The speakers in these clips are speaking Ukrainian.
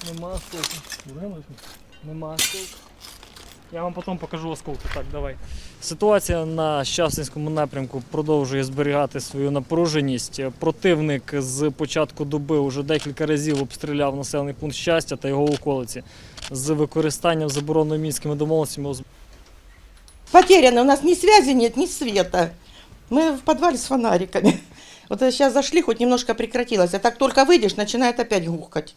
Нема осколка. Нема осколка. Я вам потім покажу осколки. Так, давай. Ситуація на Щастинському напрямку продовжує зберігати свою напруженість. Противник з початку доби вже декілька разів обстріляв населений пункт Щастя та його околиці з використанням забороненими мінськими домовленостями. Потеряно, у нас ни связи нет, ни света. Мы в подвале с фонариками. Вот сейчас зашли, хоть немножко прекратилось, а так только выйдешь, начинает опять гухать.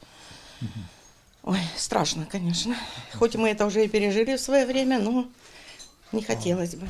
Ой, страшно, конечно. Хоть мы это уже и пережили в свое время, но не хотелось бы.